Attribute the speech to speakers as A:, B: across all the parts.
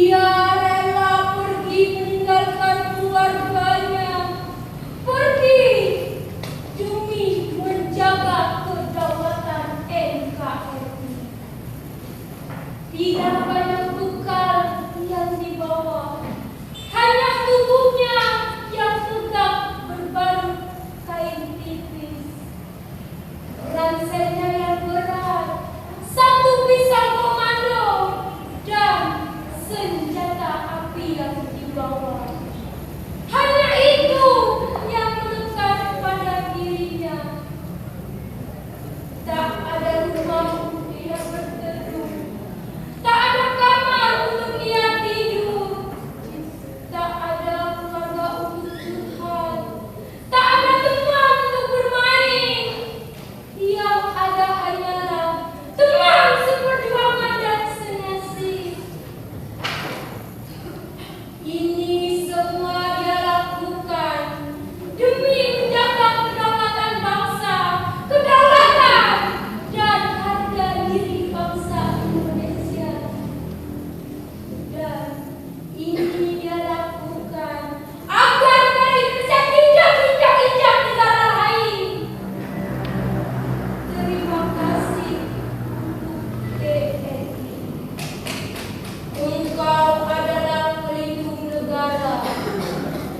A: Ia rela pergi meninggalkan keluarganya, pergi demi menjaga kedaulatan NKRI. Tidak banyak bekal yang dibawa, hanya tubuhnya yang tegap berbalut kain tipis. Ranselnya yang berat, satu pisau komando, dan senjata api yang dibawa. Hanya itu yang melekat pada dirinya. Tak ada rumah untuk dia berteduh, tak ada kamar untuk dia tidur, tak ada keluarga untuk curhat, tak ada teman untuk bermain. Yang ada hanyalah teman seperjuangan dan senasib. Ini semua dia lakukan demi menjaga kedaulatan bangsa, kedaulatan dan harga diri bangsa Indonesia. Dan ini dia lakukan agar Indonesia tidak injak negara lain. Terima kasih TNI. Engkau adalah pelindung negara.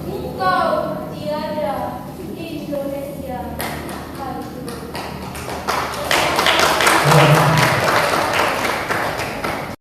A: Engkau tiada Indonesia hancur.